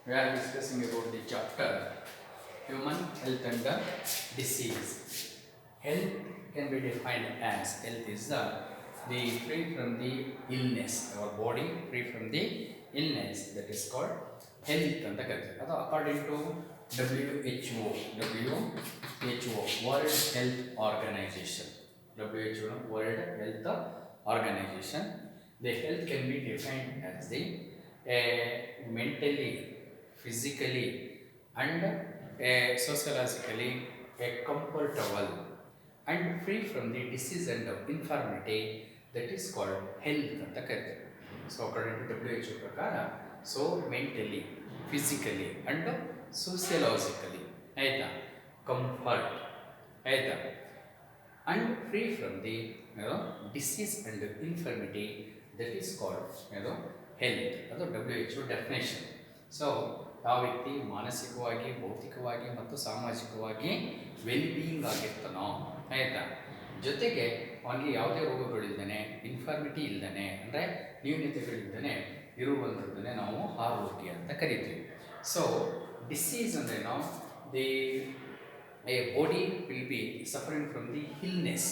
we are discussing about the chapter Human Health and Disease. Health can be defined as health is the free from the illness, our body free from the illness, that is called health ಅಂತ ಕರೀತಾರೆ. ಅದು according to WHO, World Health Organization. WHO, World Health Organization. The health can be defined as the mentally, physically, and sociologically comfortable and free from the disease and infirmity, that is called health ಅಂತ ಕರೀತಾರೆ. So according to WHO ಪ್ರಕಾರ, so mentally, physically and sociologically, ಆಯಿತಾ, comfort, ಆಯಿತಾ, and free from the disease and infirmity, that is called health. ಅದು WHO definition. So ಆ ವ್ಯಕ್ತಿ ಮಾನಸಿಕವಾಗಿ, ಭೌತಿಕವಾಗಿ ಮತ್ತು ಸಾಮಾಜಿಕವಾಗಿ ವೆಲ್ ಬೀಯಿಂಗ್ ಆಗಿರ್ತಾನೋ, ಆಯಿತಾ, ಜೊತೆಗೆ ಅವನಿಗೆ ಯಾವುದೇ ರೋಗಗಳಿಲ್ದೇ, ಇನ್ಫಾರ್ಮಿಟಿ ಇಲ್ದೇ, ಅಂದರೆ ನ್ಯೂನತೆಗಳಿಲ್ದೇ ಇರುವಂಥದ್ದನ್ನೇ ನಾವು ಆರೋಗ್ಯ ಅಂತ ಕರಿತೀವಿ. ಸೊ ಡಿಸೀಸ್ ಅಂದರೆ ನಾವು a body will be suffering from the illness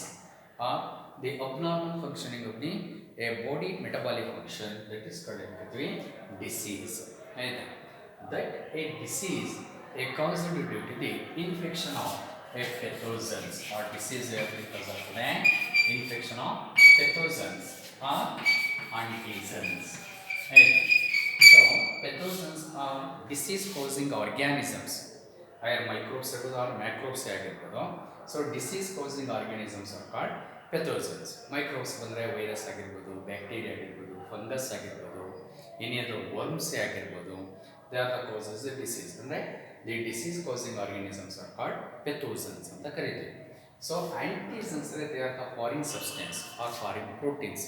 or the abnormal functioning of the a body metabolic function, that is called disease. That a disease a caused due to the infection of a pathogens or disease because of the infection of pathogens or antigens. So pathogens are disease causing organisms, either microbes or macrobes ಆಗಿರ್ಬೋದು. So disease causing organisms are called pathogens. Microbes ಬಂದರೆ virus ಆಗಿರ್ಬೋದು, bacteria ಆಗಿರ್ಬೋದು, fungus ಆಗಿರ್ಬೋದು, any other ವರ್ಮ್ಸೇ ಆಗಿರ್ಬೋದು, they are the causes the disease. ಅಂದರೆ the disease causing organisms are called pathogens ಅಂತ ಕರೀತೀವಿ. ಸೊ ಆಂಟಿಜನ್ಸ್ ಅಂದರೆ they are the foreign substance or foreign proteins.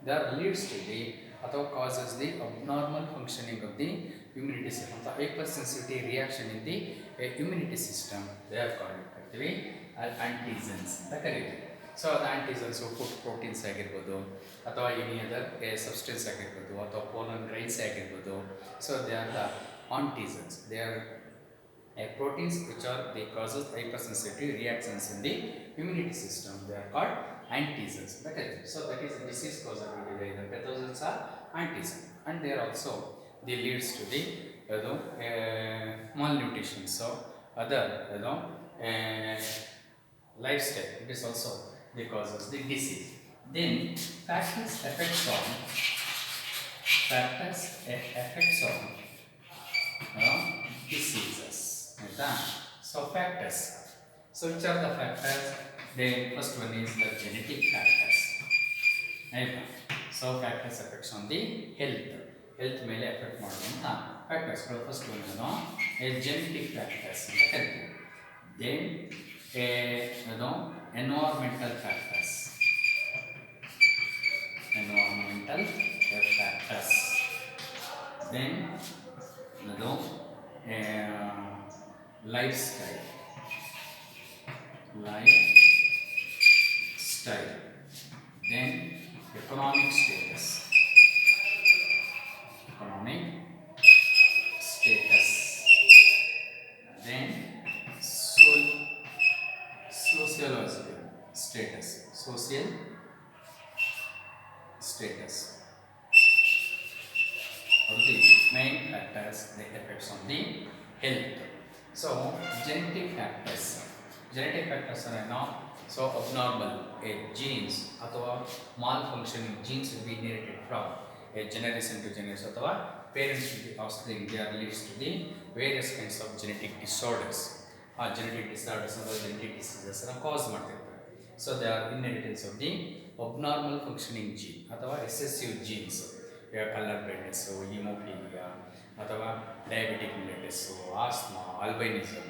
They are leads to the ಅಥವಾ causes the abnormal functioning of the immunity system, the hypersensitivity reaction in the immunity system, they are called antigens ಅಂತ ಕರೀತೀವಿ. So ಅದು antigens food proteins ಆಗಿರ್ಬೋದು, ಅಥವಾ any other substance ಆಗಿರ್ಬೋದು, ಅಥವಾ pollen grains ಆಗಿರ್ಬೋದು. So they are the antigens. They are proteins which are the causes hypersensitivity reactions in the immunity system. They are called antigens. So that is the disease caused by the pathogens are antigens, and they are also they leads to the malnutrition. So other lifestyle, it is also the causes the disease. Then factors effects on diseases. So factors. So which are the factors? The first one is the genetic factors. So factors affects on the health ಮೇಲೆ effect ಮಾಡುವಂಥ ಫ್ಯಾಕ್ಟರ್ಸ್ಗಳು. First ಒಂದು genetic factors ಅಂತ ಕರಿತೀವಿ. Then environmental factors, then lifestyle, then economic status, then sociological status, social status are the main factors that affects on the health. So genetic factors are now so abnormal genes ಅಥವಾ malfunctioning genes will be inherited from a generation to generation, ಅಥವಾ parents to the offspring. They are leads to the various kinds of genetic disorders. ಆ genetic disorders ಅಂದರೆ genetic diseases cause ಮಾಡ್ತಿರ್ತಾರೆ. So they are inheritance of the abnormal functioning gene ಅಥವಾ recessive genes. Colour blindness, haemophilia, ಅಥವಾ diabetic mellitus, asthma, albinism.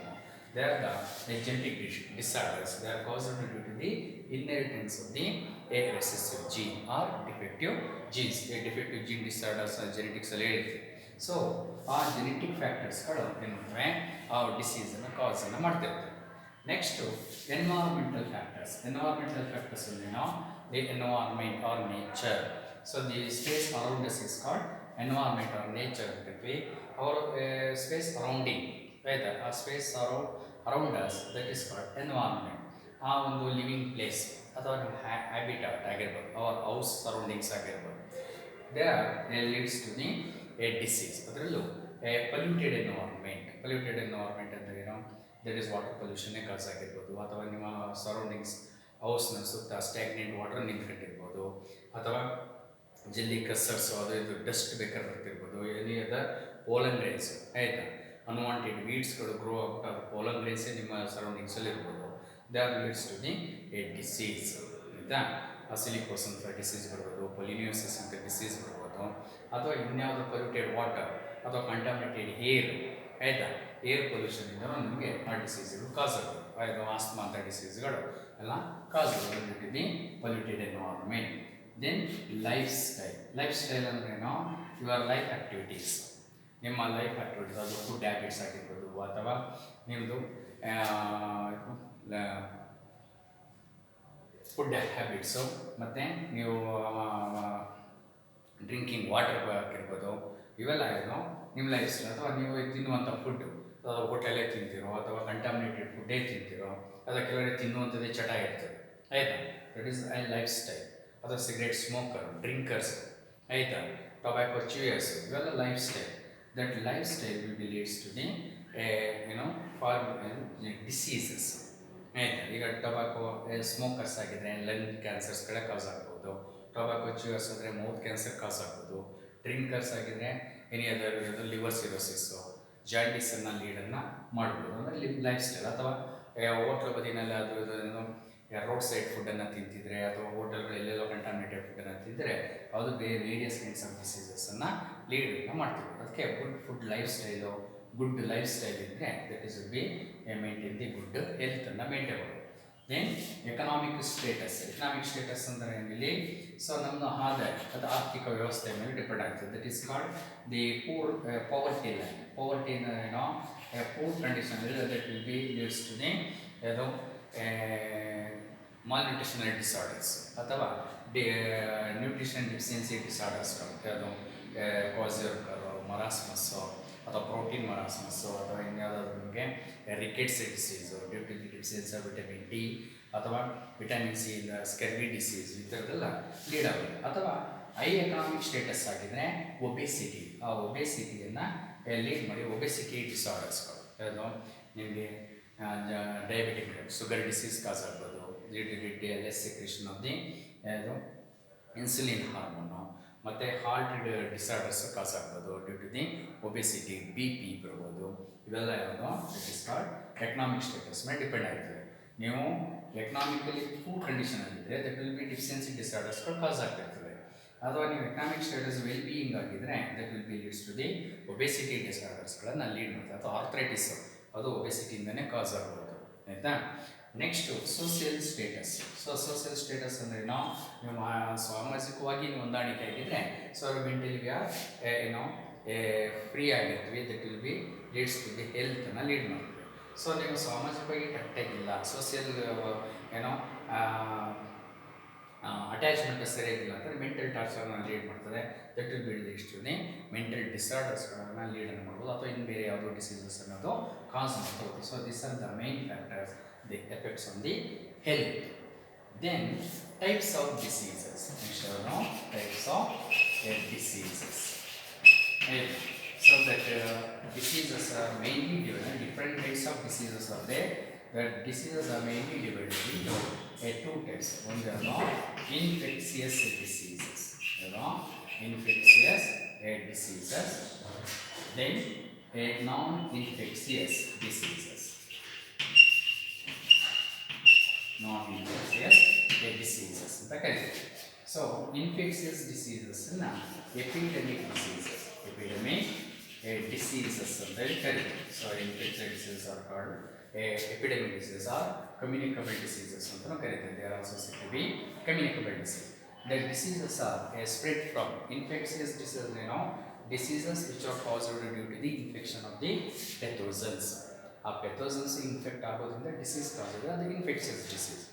They are the genetic disorders. They are caused due to the inheritance of the a recessive gene or defective genes. A defective gene disorders are genetics ಅಲ್ಲಿ ಹೇಳಿದ್ವಿ. So ಆ genetic ಫ್ಯಾಕ್ಟರ್ಸ್ಗಳು ಏನಂದರೆ ಆ ಡಿಸೀಸನ್ನು ಕಾಸನ್ನು ಮಾಡ್ತಿರ್ತವೆ. Next environmental factors. ಅಲ್ಲಿ ನಾವು the environment or nature. So the space around us is called environment or nature ಅಂತೀವಿ. Our space surrounding ಆಯ್ತಾ, ಆ space around us that is called environment. ಆ ಒಂದು ಲಿವಿಂಗ್ ಪ್ಲೇಸ್ ಅಥವಾ ನಮ್ಮ ಹ್ಯಾಬಿಟಾಟ್ ಆಗಿರ್ಬೋದು, ಅವರ್ ಹೌಸ್ ಸರೌಂಡಿಂಗ್ಸ್ ಆಗಿರ್ಬೋದು, they are leads to the a disease. ಅದರಲ್ಲೂ ಪಲ್ಯೂಟೆಡ್ ಎನ್ವೈರ್ಮೆಂಟ್ ಅಂದರೆ ಏನೋ ದಟ್ ಈಸ್ ವಾಟರ್ ಪೊಲ್ಯೂಷನ್ನೇ ಕಾಸ್ ಆಗಿರ್ಬೋದು, ಅಥವಾ ನಿಮ್ಮ ಸರೌಂಡಿಂಗ್ಸ್ ಹೌಸ್ನ ಸುತ್ತ ಸ್ಟ್ಯಾಗ್ನೆಂಟ್ ವಾಟರ್ ನಿಂತ್ಕೊಂಡಿರ್ಬೋದು, ಅಥವಾ ಜಲ್ಲಿ ಕಸರ್ಸು ಅದು ಇದು ಡಸ್ಟ್ ಬೇಕಾದ್ರೆ ಬರ್ತಿರ್ಬೋದು, ಎನಿ ಅದರ್ ಪೋಲನ್ ಗ್ರೈನ್ಸ್ ಆಯಿತಾ, ಅನ್ವಾಂಟೆಡ್ ವೀಡ್ಸ್ಗಳು ಗ್ರೋ ಆಗ್ತಾ ಪೋಲನ್ ಗ್ರೈನ್ಸೇ ನಿಮ್ಮ ಸರೌಂಡಿಂಗ್ಸಲ್ಲಿ ಇರ್ಬೋದು. They are leads to the a disease ಆಯಿತಾ. ಅಸಿಲಿಕೋಸ್ ಅಂತ ಡಿಸೀಸ್ ಬರ್ಬೋದು, ಪೊಲಿನಿಯೋಸಿಸ್ ಅಂತ ಡಿಸೀಸ್ ಬರ್ಬೋದು, ಅಥವಾ ಇನ್ಯಾವುದು ಪೊಲ್ಯೂಟೆಡ್ ವಾಟರ್ ಅಥವಾ ಕಂಟಾಮಿನೇಟೆಡ್ ಏರ್ ಆಯಿತಾ, ಏರ್ ಪೊಲ್ಯೂಷನಿಂದ ನಮಗೆ ಆ ಡಿಸೀಸ್ಗಳು ಕಾಸ್ ಆಗೋದು, ಆಯಿತು ಆಸ್ಮಾ ಅಂತ ಡಿಸೀಸ್ಗಳು ಎಲ್ಲ ಕಾಸ್ ಆಗೋದು due to the polluted environment. Then lifestyle ಅಂದ್ರೇನು, ಯುವರ್ ಲೈಫ್ ಆ್ಯಕ್ಟಿವಿಟೀಸ್, ನಿಮ್ಮ ಲೈಫ್ ಆ್ಯಕ್ಟಿವಿಟೀಸ್, ಅದು ಫುಡ್ ಹ್ಯಾಬಿಟ್ಸ್ ಆಗಿರ್ಬೋದು, ಅಥವಾ ನಿಮ್ಮದು ಫುಡ್ ಹ್ಯಾಬಿಟ್ಸು, ಮತ್ತು ನೀವು ಡ್ರಿಂಕಿಂಗ್ ವಾಟರ್ ಆಗಿರ್ಬೋದು, ಇವೆಲ್ಲ ಏನು ನಿಮ್ಮ ಲೈಫ್ ಸ್ಟೈಲ್. ಅಥವಾ ನೀವು ತಿನ್ನುವಂಥ ಫುಡ್ಡು, ಹೋಟೆಲೇ ತಿಂತೀರೋ ಅಥವಾ ಕಂಟಾಮಿನೇಟೆಡ್ ಫುಡ್ಡೇ ತಿಂತೀರೋ, ಅಥವಾ ಕೆಲವರಿಗೆ ತಿನ್ನುವಂಥದ್ದೇ ಚಟ ಇರ್ತದೆ ಆಯಿತಾ, that is I lifestyle. ಅಥವಾ ಸಿಗರೇಟ್ ಸ್ಮೋಕರ್, ಡ್ರಿಂಕರ್ಸ್ ಆಯಿತಾ, ಟೊಬ್ಯಾಕೊ ಚ್ಯೂಯರ್ಸ್, ಇವೆಲ್ಲ lifestyle. That lifestyle will be leads to the for diseases ಆಯಿತಾ. ಈಗ ಟೊಬ್ಯಾಕೊ ಸ್ಮೋಕರ್ಸ್ ಆಗಿದ್ರೆ ಲಂಗ್ ಕ್ಯಾನ್ಸರ್ಸ್ಗಳೇ ಕಾಸ್ ಆಗ್ಬೋದು, ಟೊಬ್ಯಾಕೊ ಚ್ಯೂಯರ್ಸ್ ಅಂದರೆ ಮೌತ್ ಕ್ಯಾನ್ಸರ್ ಕಾಸ್ ಆಗ್ಬೋದು, ಡ್ರಿಂಕರ್ಸ್ ಆಗಿದ್ರೆ ಎನಿ ಅದರ್ ಲಿವರ್ ಸಿರೋಸಿಸ್ಸು, ಜಾಂಡೀಸನ್ನು ಲೀಡನ್ನು ಮಾಡ್ಬೋದು. ಅಂದರೆ ಲೈಫ್ ಸ್ಟೈಲ್. ಅಥವಾ ಹೋಟ್ಲ್ ಬದಿನಲ್ಲಿ ಅದು ಇದನ್ನು ರೋಡ್ ಸೈಡ್ ಫುಡ್ಡನ್ನು ತಿಂತಿದ್ರೆ, ಅಥವಾ ಹೋಟೆಲ್ಗಳು ಎಲ್ಲೆಲ್ಲೋ ಕಂಟಾಮಿನೇಟೆಡ್ ಫುಡ್ಡನ್ನು ತಿಂದರೆ ಅದು ವೇರಿಯಸ್ ಕೈಂಡ್ಸ್ ಆಫ್ ಡಿಸೀಸಸ್ಸನ್ನು ಲೀಡನ್ನು ಮಾಡ್ತೀವಿ. ಅದಕ್ಕೆ good lifestyle, good lifestyle ಇದ್ದರೆ that is be maintain the good ಹೆಲ್ತನ್ನು ಮೇಂಟೈನ್ ಮಾಡೋದು. ದೆನ್ ಎಕನಾಮಿಕ್ ಸ್ಟೇಟಸ್ ಅಂದರೆ ಇಲ್ಲಿ ಸೊ ನಮ್ಮ ಆದಾಯ, ಅದು ಆರ್ಥಿಕ ವ್ಯವಸ್ಥೆ ಮೇಲೆ ಡಿಪೆಂಡ್ ಆಗ್ತದೆ. That is called the poverty line. Poverty ಏನೋ poor condition that will be leads to the ಅದು ಮಾಲ್ನ್ಯೂಟ್ರಿಷನಲ್ ಡಿಸಾರ್ಡರ್ಸ್ ಅಥವಾ ನ್ಯೂಟ್ರಿಷನ್ ಡಿಫಿಷಿಯನ್ಸಿ ಡಿಸಾರ್ಡರ್ಸ್ಗಳು, ಅದು ಕ್ವಾಸಿಯರ್ಕರು, ಮರಾಸ್ಮಸ್ಸು ಅಥವಾ ಪ್ರೋಟೀನ್ ಮರಾಸ್ಮಸ್ಸು, ಅಥವಾ ಇನ್ಯಾವುದಾದ್ರು ನಿಮಗೆ rickets disease due to the deficiency of vitamin D, ಅಥವಾ ವಿಟಮಿನ್ ಸಿ ಇಂದ ಸ್ಕೆರ್ವಿ ಡಿಸೀಸ್, ಈ ಥರದ್ದೆಲ್ಲ ಲೀಡ್ ಆಗುತ್ತೆ. ಅಥವಾ ಹೈ ಎಕನಾಮಿಕ್ ಸ್ಟೇಟಸ್ ಆಗಿದ್ರೆ ಒಬೆಸಿಟಿ, ಆ ಒಬೆಸಿಟಿಯನ್ನು ಲೀಡ್ ಮಾಡಿ ಒಬೆಸಿಟಿ ಡಿಸಾರ್ಡರ್ಸ್ಗಳು, ಅದು ನಿಮಗೆ ಡಯಾಬಿಟಿಕ್ ಶುಗರ್ ಡಿಸೀಸ್ ಕಾಸ್ ಆಗ್ಬೋದು, ಲೆಸ್ ಸೆಕ್ರೇಷನ್ ಆಫ್ ದಿ ಅದು ಇನ್ಸುಲಿನ್ ಹಾರ್ಮೋನು, ಮತ್ತು ಹಾರ್ಟ್ ಡಿಸಾರ್ಡರ್ಸ್ ಕಾಸ್ ಆಗ್ಬೋದು due to the obesity, B P ಬರ್ಬೋದು. ಇವೆಲ್ಲ ಯಾವುದು it is called economic status ಮೇಲೆ ಡಿಪೆಂಡ್ ಆಗ್ತದೆ. ನೀವು ಎಕನಾಮಿಕಲಿ ಪೂರ್ ಕಂಡೀಷನಲ್ಲಿದ್ದರೆ ದಟ್ ವಿಲ್ ಬಿ ಡಿಫಿಷಿಯನ್ಸಿ ಡಿಸಾರ್ಡರ್ಸ್ಗಳು ಕಾಸ್ ಆಗ್ತಿರ್ತದೆ. ಅಥವಾ ನೀವು ಎಕನಾಮಿಕ್ ಸ್ಟೇಟಸ್ ವೆಲ್ ಬೀಯಿಂಗ್ ಆಗಿದ್ದರೆ that will be leads to the obesity ಡಿಸಾರ್ಡರ್ಸ್ಗಳನ್ನು ಲೀಡ್ ಮಾಡ್ತದೆ. ಅಥವಾ ಆರ್ಥ್ರೈಟಿಸ್, ಅದು ಒಬೆಸಿಟಿಯಿಂದನೇ ಕಾಸ್ ಆಗ್ಬೋದು ಆಯಿತಾ. Next social status. Social status ಅಂದರೆ ನೀವು ಸಾಮಾಜಿಕವಾಗಿ ಹೊಂದಾಣಿಕೆ ಆಗಿದ್ದರೆ ಮೆಂಟಲಿ ವಿ ಆರ್ ಫ್ರೀ ಆಗಿರ್ತೀವಿ, that will be leads to the ಹೆಲ್ತನ್ನು ಲೀಡ್ ಮಾಡ್ತೀವಿ. ಸೊ ನೀವು ಸಾಮಾಜಿಕವಾಗಿ ಕರೆಕ್ಟಾಗಿಲ್ಲ, ಸೋಷಿಯಲ್ ಅಟ್ಯಾಚ್ಮೆಂಟ್ ಸರಿಯಾಗಿಲ್ಲ ಅಂದರೆ ಮೆಂಟಲ್ ಟಾರ್ಚರ್ನ ಲೀಡ್ ಮಾಡ್ತದೆ, that will be leads to the mental ಡಿಸಾರ್ಡರ್ಸ್ಗಳನ್ನು ಲೀಡನ್ನು ಮಾಡ್ಬೋದು, ಅಥವಾ ಇನ್ನು ಬೇರೆ ಯಾವುದೋ ಡಿಸೀಸಸ್ ಅನ್ನೋದು ಕಾಸ್ ಮಾಡ್ಬೋದು. So this are the main factors, the effects on the health. Then types of diseases. Next types of diseases. So that diseases are mainly divided. Different types of diseases are there. The diseases are mainly divided into two types. One are infectious diseases. Infectious diseases. Then non-infectious diseases. Non-infectious diseases ಅಂತ ಕರೀತೀವಿ. So infectious ಡಿಸೀಸಸ್ನ epidemic diseases ಅಂತ ಹೇಳಿ ಕರೀತೀವಿ. So infectious diseases are called epidemic diseases or communicable diseases ಅಂತ ಕರೀತೀವಿ. They are also said to be communicable disease. The diseases are spread from infectious diseases, diseases which are caused due to the infection of the pathogens. ಆ ಪೆಥೋಜನ್ಸ್ infect ಆಗೋದ್ರಿಂದ disease ಕಾಸ್ ಆಗೋದು, ಅದು infectious disease.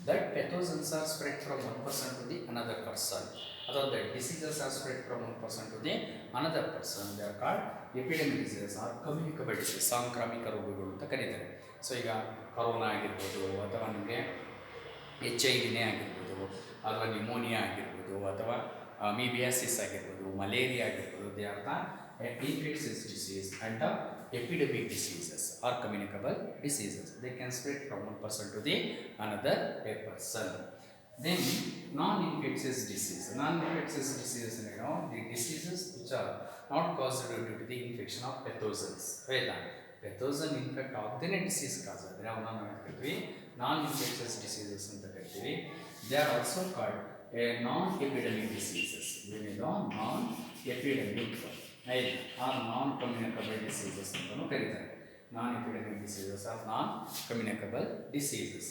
that pathogens are spread from one person to the another person, ಅಥವಾ the diseases are spread from one person to the another person. They are called epidemic diseases or communicable disease, ಸಾಂಕ್ರಾಮಿಕ ರೋಗಗಳು ಅಂತ ಕರೀತಾರೆ. So ಈಗ corona ಆಗಿರ್ಬೋದು, ಅಥವಾ ನಿಮಗೆ HIV ಆಗಿರ್ಬೋದು, ಅಥವಾ ನ್ಯೂಮೋನಿಯಾ ಆಗಿರ್ಬೋದು, ಅಥವಾ ಮೀಬಿಯಾಸಿಸ್ ಆಗಿರ್ಬೋದು, ಮಲೇರಿಯಾ ಆಗಿರ್ಬೋದು, they are the infectious disease and the epidemic diseases or communicable diseases. They can spread from one person to the another person. Then non-infectious disease. Non-infectious diseases, the diseases which are not caused due to the infection of pathogens. Right? Pathogen infect agdene disease cause adre avana ನಾವು ಹೇಳ್ತೀವಿ non-infectious diseases ಅಂತ ಕರಿತೀವಿ. They are also called non-epidemic diseases. ಏನಿದು non-epidemic or non-communicable diseases ಅಂತಲೂ ಕರೀತಾರೆ. Non-epidemic diseases or non-communicable diseases.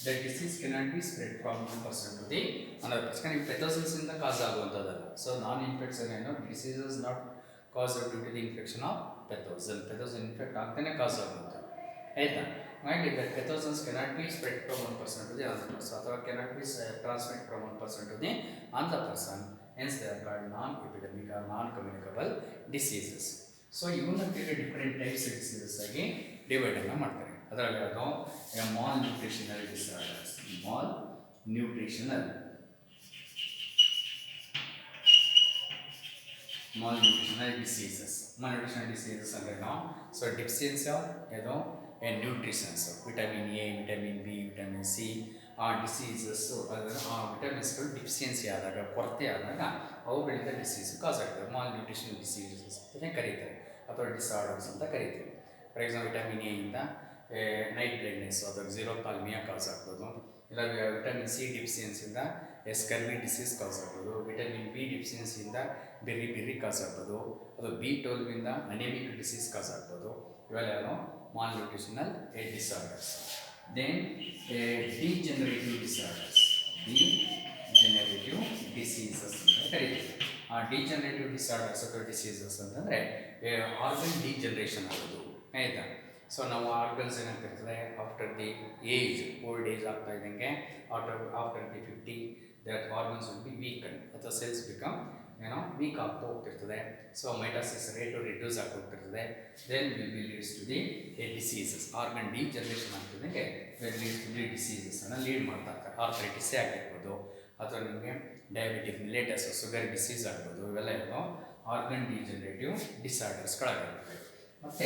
The disease cannot be spread from one person to the another person. Pathogens ಇಂದ cause ಆಗುವಂಥದ್ದಲ್ಲ. So non-infection diseases not caused due to the infection of pathogen. Pathogen infect ಆಗ್ತಾನೆ ಕಾಸ್ ಆಗುವಂಥದ್ದು. ಆಯ್ತಾ? ಹಾಗೆ the pathogens cannot be spread from one person to the other person, ಅಥವಾ cannot be transmitted from one person to the another person. Hence they are called non-epidemic or non-communicable diseases. So ಇವನ್ನ different types diseases ಆಗಿ divide ಅನ್ನು ಮಾಡ್ತಾರೆ. ಅದರಲ್ಲಿ ಅದು malnutritional disorders, malnutritional diseases. Malnutritional diseases ಅಂದರೆ ನಾವು so deficiency of nutritions, vitamin A, vitamin B, vitamin C, ಆ diseases ಆ ವಿಟಮಿನ್ಸ್ಗಳು ಡಿಫಿಷಿಯನ್ಸಿ ಆದಾಗ, ಕೊರತೆ ಆದಾಗ ಅವುಗಳಿಂದ ಡಿಸೀಸ್ ಕಾಸ್ ಆಗ್ತದೆ. ಮಾಲ್ ನ್ಯೂಟ್ರಿಷನಲ್ ಡಿಸೀಸಸ್ ಅಂತಲೇ ಕರೀತಾರೆ, ಅಥವಾ ಡಿಸಾರ್ಡರ್ಸ್ ಅಂತ ಕರಿತೀವಿ. ಫಾರ್ ಎಕ್ಸಾಂಪಲ್ ವಿಟಮಿನ್ ಎಯಿಂದ ನೈಟ್ ಬ್ಲೈಂಡ್ನೆಸ್ ಅಥವಾ ಝೀರೋಪಾಲ್ಮಿಯಾ ಕಾಸ್ ಆಗ್ಬೋದು, ಇಲ್ಲ ವಿಟಮಿನ್ ಸಿ ಡಿಫಿಷಿಯನ್ಸಿಯಿಂದ ಸ್ಕರ್ವಿ ಡಿಸೀಸ್ ಕಾಸ್ ಆಗ್ಬೋದು, ವಿಟಮಿನ್ ಬಿ ಡಿಫಿಷಿಯನ್ಸಿಯಿಂದ ಬೆರ್ರಿ ಕಾಸ್ ಆಗ್ಬೋದು, ಅದು B12 ಅನೆಮಿಕ್ ಡಿಸೀಸ್ ಕಾಸ್ ಆಗ್ಬೋದು. ಇವೆಲ್ಲ malnutritional disorders. Then degenerative disorders, degenerative diseases ಅಂತ ಕರೀತೀವಿ. ಆ ಡಿಜೆನರೇಟಿವ್ ಡಿಸಾರ್ಡರ್ಸ್ ಅಥವಾ ಡಿಸೀಸಸ್ ಅಂತಂದರೆ ಆರ್ಗನ್ ಡಿಜೆನರೇಷನ್ ಆಗೋದು. ಆಯಿತಾ? ಸೊ ನಾವು ಆರ್ಗನ್ಸ್ ಏನಾಗ್ತಿರ್ತದೆ after the age, old age ಆಗ್ತಾ ಇದ್ದಂಗೆ after the 50 that organs will be weaken, ಅಥವಾ ಸೆಲ್ಸ್ ಬಿಕಮ್ ವೀಕ್ ಆಗ್ತಾ ಹೋಗ್ತಿರ್ತದೆ. ಸೊ ಮೈಟಾಸಿಸ್ ರೇಟು ರಿಡ್ಯೂಸ್ ಆಗ್ತಾ ಹೋಗ್ತಿರ್ತದೆ. Then will be leads to the diseases. Organ degeneration ಆಗ್ತಿದ್ದಂಗೆ ಲೀಡ್ಸ್ ಟು ದಿ ಡಿಸೀಸಸನ್ನು lead ಮಾಡ್ತಾ ಇರ್ತಾರೆ. ಆರ್ಥರೈಟಿಸೇ ಆಗಿರ್ಬೋದು, ಅಥವಾ ನಿಮಗೆ ಡಯಾಬಿಟಿಕ್ ಮಿಲೆಟಸ್, ಶುಗರ್ ಡಿಸೀಸ್ ಆಗ್ಬೋದು. ಇವೆಲ್ಲ ಆರ್ಗನ್ ಡಿಜನರೇಟಿವ್ ಡಿಸಾರ್ಡರ್ಸ್ಗಳಾಗಿರ್ತವೆ. ಮತ್ತು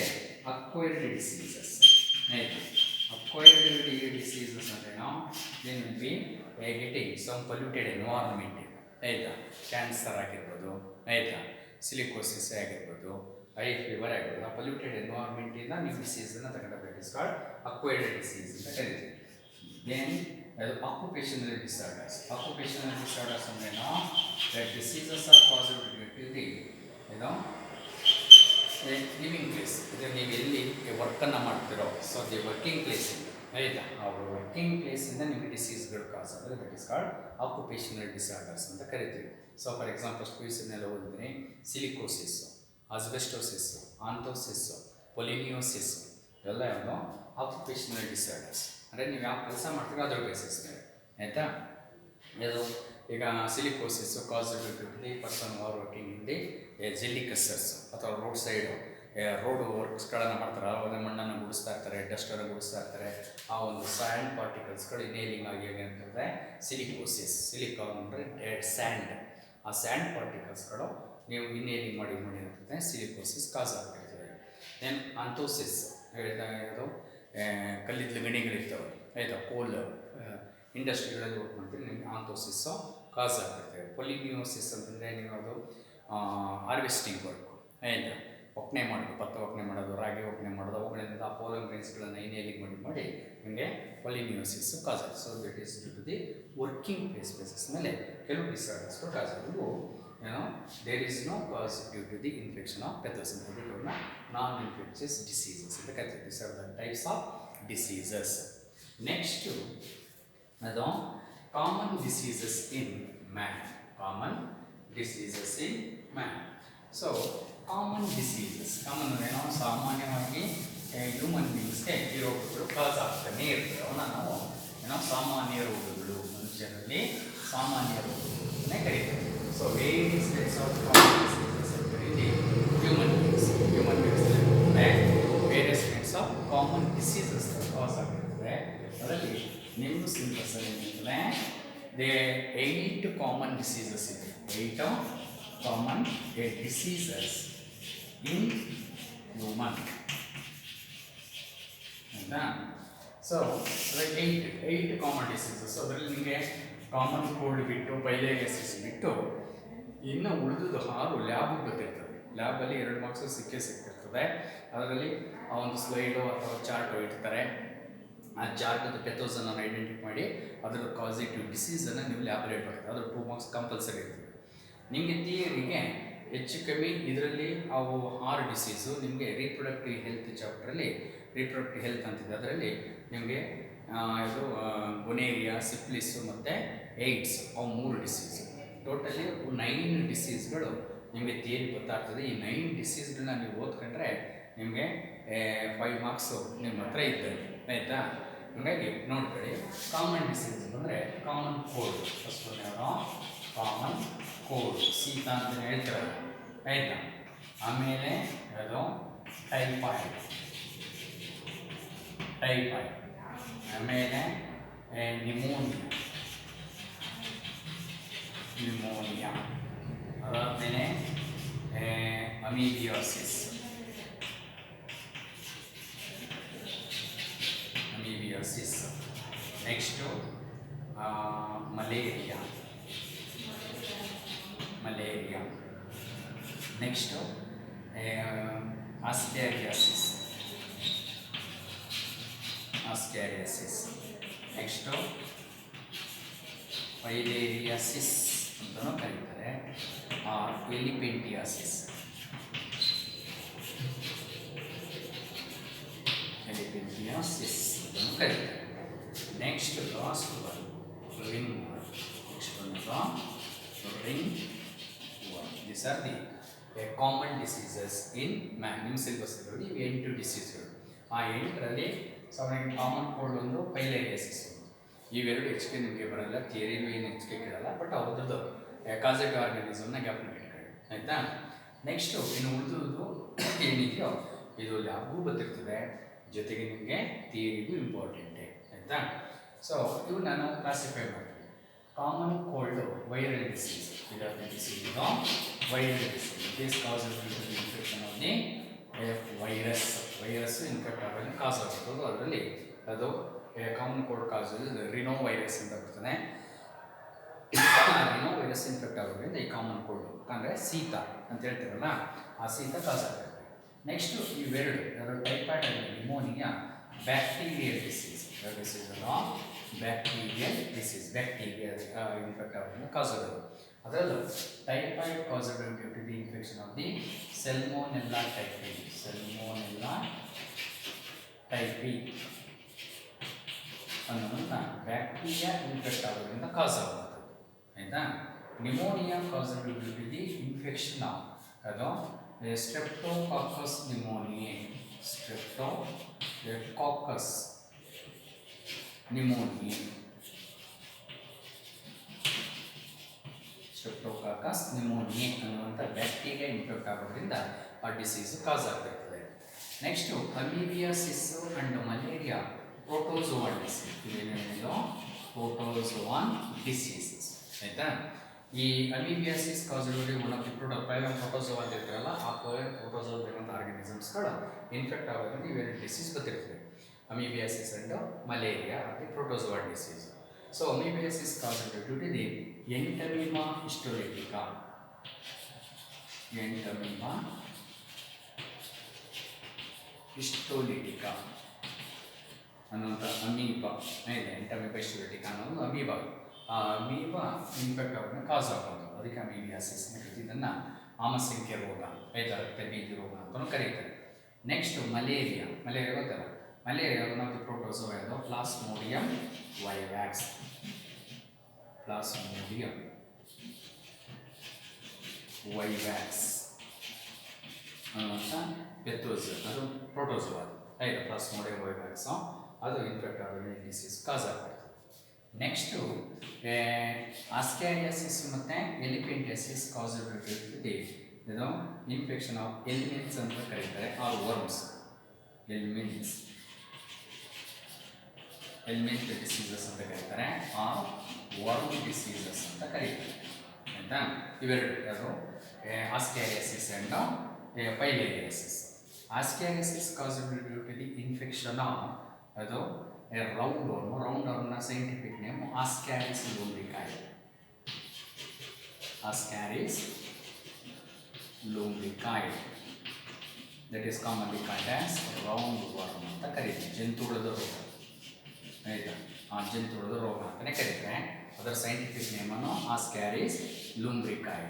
ಅಕ್ವೈರ್ಡ್ ಡಿಸೀಸಸ್. ಆಯಿತು? ಅಕ್ವೈರ್ಡ್ ಡಿಸೀಸಸ್ ಅಂದರೆ then will be getting some polluted environment. ಆಯಿತಾ? ಕ್ಯಾನ್ಸರ್ ಆಗಿರ್ಬೋದು, ಆಯಿತಾ, ಸಿಲಿಕೋಸಿಸ್ ಆಗಿರ್ಬೋದು, ಐ ಫೀವರ್ ಆಗಿರ್ಬೋದು. ಆ ಪೊಲ್ಯೂಟೆಡ್ ಎನ್ವೈರ್ಮೆಂಟಿಂದ ನೀವು ಡಿಸೀಸನ್ನು ತಗೊಂಡಾಗ it is called acquired disease ಅಂತ ಕರಿತೀವಿ. ದೆನ್ ಅದು ಆಕ್ಯುಪೇಷನಲ್ ಡಿಸಾರ್ಡರ್ಸ್. ಆಕ್ಯುಪೇಷನಲ್ ಡಿಸಾರ್ಡರ್ಸ್ ಅಂದರೆ diseases are caused due to the living place. ಇದು ನೀವು ಎಲ್ಲಿ ವರ್ಕನ್ನು ಮಾಡ್ತಿರೋ, ಸೊ ದಿ ವರ್ಕಿಂಗ್ ಪ್ಲೇಸಿಂದ, ಆಯಿತಾ, ಅವ್ರ ವರ್ಕಿಂಗ್ ಪ್ಲೇಸಿಂದ ನಿಮಗೆ ಡಿಸೀಸ್ಗಳು ಕಾಸ್ ಆದರೆ that is called occupational disorders ಅಂತ ಕರಿತೀವಿ. ಸೊ ಫಾರ್ ಎಕ್ಸಾಂಪಲ್ PUCನೆಲ್ಲ ಓದಿದ್ರೆ ಸಿಲಿಕೋಸಿಸ್ಸು, ಆಸ್ಬೆಸ್ಟೋಸಿಸ್ಸು, ಆಂಥೋಸಿಸ್ಸು, ಪೊಲಿನಿಯೋಸಿಸ್ ಇವೆಲ್ಲ ಆಕ್ಯುಪೇಷನಲ್ ಡಿಸಾರ್ಡರ್ಸ್. ಅಂದರೆ ನೀವು ಯಾವ ಕೆಲಸ ಮಾಡ್ತೀರೋ ಅದ್ರ ಬೇಸಿಸ್ ಮೇಲೆ. ಆಯಿತಾ? ಇದು ಈಗ silicosis cause due to the person are working in the jelly crushers, ಅಥವಾ ರೋಡ್ ಸೈಡು ರೋಡ್ ವರ್ಕ್ಸ್ಗಳನ್ನು ಮಾಡ್ತಾರೆ. ಒಂದು ಮಣ್ಣನ್ನು ಗುಡಿಸ್ತಾ ಇರ್ತಾರೆ, ಡಸ್ಟನ್ನು ಗುಡಿಸ್ತಾ ಇರ್ತಾರೆ. ಆ ಒಂದು ಸ್ಯಾಂಡ್ ಪಾರ್ಟಿಕಲ್ಸ್ಗಳು ಇನೇಲಿಂಗ್ ಆಗಿ ಏನಿರ್ತದೆ ಸಿಲಿಕೋಸಿಸ್. ಸಿಲಿಕಾನ್ ಅಂದರೆ ಡೆಡ್ ಸ್ಯಾಂಡ್. ಆ ಸ್ಯಾಂಡ್ ಪಾರ್ಟಿಕಲ್ಸ್ಗಳು ನೀವು ಇನೇಲಿಂಗ್ ಮಾಡಿ ಇರ್ತದೆ, ಸಿಲಿಕೋಸಿಸ್ ಕಾಸ್ ಆಗ್ತಿರ್ತದೆ. ದೆನ್ ಆಂಥೋಸಿಸ್ ಅದು ಕಲ್ಲಿದ್ದಲು ಗಣಿಗಳಿರ್ತವೆ, ಆಯಿತಾ, ಕೋಲ್ ಇಂಡಸ್ಟ್ರಿಗಳಲ್ಲಿ ವರ್ಕ್ ಮಾಡ್ತೀವಿ, ನಿಮಗೆ ಆಂಥೋಸಿಸ್ಸು ಕಾಸ್ ಆಗ್ತಿರ್ತದೆ. ಪೊಲಿನಿಯೋಸಿಸ್ ಅಂತಂದರೆ ನೀವು ಅದು ಹಾರ್ವೆಸ್ಟಿಂಗ್ ವರ್ಕು, ಆಯಿತಾ, ಒಕ್ಕಣೆ ಮಾಡೋದು, ಭತ್ತ ಒಕ್ಕಣೆ ಮಾಡೋದು, ರಾಗಿ ಒಕ್ಕಣೆ ಮಾಡೋದು, ಅವುಗಳಿಂದ ಆ ಪೋಲನ್ ಗ್ರೈನ್ಸ್ಗಳನ್ನು ಇನೇಲಿಂಗ್ ಮಾಡಿ ನಿಮಗೆ ಪೊಲಿನಿಯೋಸಿಸ್ಸು ಕಾಸ್ ಆಗುತ್ತೆ. So that is due to the working basis ಮೇಲೆ ಕೆಲವು ಡಿಸಾರ್ಡರ್ಸ್ಗಳು ಕಾಸ್ ಆಗೋದು. There is no cause due to the infection of pathogen. ಇದನ್ನು ನಾನ್ ಇನ್ಫೆಕ್ಷಸ್ ಡಿಸೀಸಸ್ ಅಂತ ಕರಿತೀವಿ. This are the types of diseases. Next ಅದು common diseases in man. Common diseases in man. So common diseases, common ಅಂದರೆ ಸಾಮಾನ್ಯವಾಗಿ human ಬೀಯಿಂಗ್ಸ್ಗೆ ಈ ರೋಗಗಳು ಕಾಸ್ ಆಗ್ತಾನೆ ಇರ್ತದೆ. ಅವನ್ನ ನಾವು ನಾವು ಸಾಮಾನ್ಯ ರೋಗಗಳು ಮನುಷ್ಯರಲ್ಲಿ ಸಾಮಾನ್ಯ ರೋಗಗಳನ್ನೇ ಕರೀತಾರೆ. So various types of common diseases ಅಂತ ಕರೀತಿ human beings various types of common diseases cause ಆಗಿರ್ತದೆ. ಅದರಲ್ಲಿ ನಿಮ್ಮ ಸಿಲೆಬಸ್ಸಲ್ಲಿ ಏನಿರ್ತದೆ ದೇ 8 ಕಾಮನ್ ಡಿಸೀಸಸ್ ಇದೆ. 8 ಕಾಮನ್ ಡಿಸೀಸಸ್ ಇನ್ ಹ್ಯೂಮನ್ ಆಯಿತಾ. ಸೊ ಅದಕ್ಕೆ 8 ಕಾಮನ್ ಡಿಸೀಸಸ್. ಅದರಲ್ಲಿ ನಿಮಗೆ ಕಾಮನ್ ಕೋಲ್ಡ್ ಬಿಟ್ಟು ಪೈಲೇರಿಯಾಸಿಸ್ ಬಿಟ್ಟು ಇನ್ನು ಉಳಿದು 6 ಲ್ಯಾಬಿಗೆ ಗೊತ್ತಿರ್ತದೆ. ಲ್ಯಾಬಲ್ಲಿ 2 ಮಾರ್ಕ್ಸು ಸಿಗ್ತಿರ್ತದೆ. ಅದರಲ್ಲಿ ಆ ಒಂದು ಸ್ಲೈಡು ಅಥವಾ ಚಾರ್ಟು ಇಡ್ತಾರೆ. ಆ ಚಾರ್ಟದ ಪೆಥೋಸನ್ನು ಐಡೆಂಟಿಫೈ ಮಾಡಿ ಅದರ ಕಾಸಿಟಿವ್ ಡಿಸೀಸನ್ನು ನೀವು ಲ್ಯಾಬಲ್ಲಿ ಇಡಬೇಕು. ಅದರ 2 ಮಾರ್ಕ್ಸ್ ಕಂಪಲ್ಸರಿ ಇರ್ತದೆ. ನಿಮಗೆ ಥಿಯರಿಗೆ ಹೆಚ್ಚು ಕಮ್ಮಿ ಇದರಲ್ಲಿ ಅವು 6 ಡಿಸೀಸು ನಿಮಗೆ ರೀಪ್ರೊಡಕ್ಟಿವ್ ಹೆಲ್ತ್ ಚಾಪ್ಟ್ರಲ್ಲಿ ರೀಪ್ರೊಡಕ್ಟಿವ್ ಹೆಲ್ತ್ ಅಂತಿದೆ. ಅದರಲ್ಲಿ ನಿಮಗೆ ಇದು ಗೊನೇರಿಯಾ, ಸಿಫಿಲಿಸು ಮತ್ತು ಏಡ್ಸ್ ಅವು 3 ಡಿಸೀಸು. ಟೋಟಲಿ 9 ಡಿಸೀಸ್ಗಳು ನಿಮಗೆ ಥಿಯರಿ ಗೊತ್ತಾಗ್ತದೆ. ಈ 9 ಡಿಸೀಸ್ಗಳನ್ನ ನೀವು ಓದ್ಕೊಂಡ್ರೆ ನಿಮಗೆ 5 ಮಾರ್ಕ್ಸು ನಿಮ್ಮ ಹತ್ರ ಇರ್ತದೆ ಆಯಿತಾ. ಹಾಗಾಗಿ ನೋಡ್ಕೊಳ್ಳಿ. ಕಾಮನ್ ಡಿಸೀಸ್ ಅಂದರೆ ಕಾಮನ್ ಕೋಲ್ಡ್. ಫಸ್ಟ್ ಒನ್ ಯಾವುದು ಕಾಮನ್ ಕೋಲ್ಡ್, ಶೀತ ಅಂತ ಹೇಳ್ತಾರೆ ಆಯಿತಾ. ಆಮೇಲೆ ಅದು ಟೈಫಾಯ್ಡ್, ಆಮೇಲೆ ನ್ಯೂಮೋನಿಯಾ, ಅದಾದಮೇಲೆ ಅಮೀಬಿಯಾಸಿಸ್, ನೆಕ್ಸ್ಟು ಮಲೇರಿಯಾ, ನೆಕ್ಸ್ಟು ಆಸ್ಕ್ಯಾರಿಯಾಸಿಸ್, ನೆಕ್ಸ್ಟು ಫೈಲೇರಿಯಾಸಿಸ್ ಅಂತಲೂ ಕರೀತಾರೆ, ಎಲಿಪೆಂಟಿಯಾಸಿಸ್ ಅಂತಲೂ ಕರೀತಾರೆ. Next last one ring worm. These are the common diseases in man. ನಿಮ್ಮ ಸಿಲೆಬಸ್ಗಳಲ್ಲಿ 8 ಡಿಸೀಸ್ಗಳು. ಆ 8ರಲ್ಲಿ ಕಾಮನ್ ಕೋಲ್ಡ್ ಒಂದು, ಫೈಲೇರಿಯಾಸಿಸ್ ಒಂದು. ಇವೆರಡು ಹೆಚ್ಚಿಗೆ ನಿಮಗೆ ಬರೋಲ್ಲ, ಥಿಯರಿನೂ ಏನು ಹೆಚ್ಚಿಗೆ ಕೇಳಲ್ಲ. ಬಟ್ ಅವ್ರದ್ದು ಕಾಸೆಟ್ ಆರ್ಗನಿಸಮ್ನ ಜ್ಞಾಪನ ಇಟ್ಕೊಳ್ಳಿ ಆಯಿತಾ. ನೆಕ್ಸ್ಟು ಇನ್ನು ಉಳಿದು ಏನಿದೆಯೋ ಇದು ಲ್ಯಾಬ್ಗೂ ಗೊತ್ತಿರ್ತದೆ, ಜೊತೆಗೆ ನಿಮಗೆ ಥಿಯರಿಗೂ ಇಂಪಾರ್ಟೆಂಟೇ ಆಯಿತಾ. ಸೊ ಇವು ನಾನು ಕ್ಲಾಸಿಫೈ ಮಾಡ್ತೀನಿ. Common cold viral disease. ಇದರ disease viral disease. This causes infection of the virus infect ಆಗೋದು ಕಾಸ್ ಆಗುತ್ತದೆ. ಅದರಲ್ಲಿ ಅದು common cold cause rhinovirus ಅಂತ ಬರ್ತದೆ. ರಿನೋ ವೈರಸ್ ಇನ್ಫೆಕ್ಟ್ ಆಗೋದ್ರಿಂದ ಈ ಕಾಮನ್ ಕೋಲ್ಡು ಅಂದರೆ ಶೀತ ಅಂತ ಹೇಳ್ತೀರಲ್ಲ, ಆ ಶೀತ ಕಾಸ್ ಆಗ್ತದೆ. ನೆಕ್ಸ್ಟು ಇವೆರಡು typhoid and pneumonia bacterial disease. Bacterial disease, bacteria infect ಆಗೋದ್ರಿಂದ ಕಾಸ್ ಆಗೋದು. ಅದರಲ್ಲೂ typhoid caused due to the infection of the Salmonella typhi ಅನ್ನೋದನ್ನು ಬ್ಯಾಕ್ಟೀರಿಯಾ ಇನ್ಫೆಕ್ಟ್ ಆಗೋದ್ರಿಂದ ಕಾಸ್ ಆಗುತ್ತೆ ಆಯಿತಾ. Pneumonia caused due to the infection of ಅದು Streptococcus pneumoniae, Streptococcus pneumoniae ಅನ್ನುವಂಥ bacteria infect ಆಗೋದ್ರಿಂದ ಆ ಡಿಸೀಸು ಕಾಸ್ ಆಗ್ತಿರ್ತದೆ. Next amoebiasis and malaria protozoan disease. ಇದೇನೇನಿದೋ ಪ್ರೋಟೋಜೋವಾನ್ ಡಿಸೀಸಸ್ ಆಯಿತಾ. ಈ amoebiasis caused one of the primary protozoa ಅಂತ ಇರ್ತಾರಲ್ಲ, ಆ ಪ್ರೋಟೋಜೋವಾ ಇರುವಂಥ ಆರ್ಗನಿಸಮ್ಸ್ಗಳು ಇನ್ಫೆಕ್ಟ್ ಆಗೋದ್ರಿಂದ ಇವೆರಡು ಡಿಸೀಸ್ ಗೊತ್ತಿರ್ತದೆ. Amoebiasis and malaria the protozoan disease. So amoebiasis caused due to the Entamoeba histolytica ಅನ್ನುವಂಥ ಅಮೀಬಾ ಇದೆ. ಎಂಟಮೀಬಾ ಹಿಸ್ಟೋಲಿಟಿಕಾ ಅನ್ನೋದು ಅಮೀಬಾ. ಆ ಅಮೀಬಾ ಇನ್ಫೆಕ್ಟ್ ಆಗೋದನ್ನ ಕಾಸ್ ಆಗೋದು, ಅದಕ್ಕೆ ಅಮೀಬಿಯಾಸಿಸ್. ಇದನ್ನು ಆಮಸಂಖ್ಯೆ ರೋಗ, ರಕ್ತ ಬೀದಿ ರೋಗ ಅಂತಲೂ ಕರೀತಾರೆ. ನೆಕ್ಸ್ಟು ಮಲೇರಿಯಾ ಗೊತ್ತಲ್ಲ. Malaria one of the protozoa ಇದು ಪ್ಲಾಸ್ಮೋಡಿಯಂ ವೈವ್ಯಾಕ್ಸ್ ಅನ್ನುವಂಥ ಪೆಥೋಜೋವಾ, ಅದು ಪ್ರೋಟೋಜೋವಾ ಆಯಿತು. ಪ್ಲಾಸ್ಮೋಡಿಯಂ ವೈವ್ಯಾಕ್ಸು ಅದು ಇನ್ಫೆಕ್ಟ್ ಆಗೋದು ಡಿಸೀಸ್ ಕಾಸ್ ಆಗ್ತದೆ. ನೆಕ್ಸ್ಟು ಆಸ್ಕ್ಯಾರಿಯಾಸಿಸ್ ಮತ್ತು ಎಲಿಪೆಂಟಿಯಾಸಿಸ್ ಕಾಸಿಬಿಲಿಟಿ ಇದು ಇನ್ಫೆಕ್ಷನ್ ಆಫ್ ಎಲ್ಮಿನ್ಸ್ ಅಂತ ಕರೀತಾರೆ ಆರ್ ವರ್ಮ್ಸ್. ಎಲ್ಮಿನ್ಸ್ ಡಿಸೀಸಸ್ ಅಂತ ಕರೀತಾರೆ, ಆರ್ ವರ್ಮ್ ಡಿಸೀಸಸ್ ಅಂತ ಕರೀತಾರೆ ಆಯಿತಾ. ಇವೆರಡು ಅದು ascariasis and filariasis. Ascariasis causability to the infection of ಅದು ರೌಂಡ್ ವರ್ಮ್ನ scientific name Ascaris lumbricoides. Ascaris lumbricoides that is commonly called as round worm ಅಂತ ಕರೀತೀವಿ. ಜಂತುಹುಳದ ರೋಗ ಆಯಿತಾ, ಆ ಜಂತುಹುಳದ ರೋಗ ಅಂತಲೇ ಕರೀತಾರೆ. ಅದರ ಸೈಂಟಿಫಿಕ್ ನೇಮನ್ನು ಆಸ್ಕ್ಯಾರಿಸ್ ಲೂಂಬ್ರಿಕಾಯಿ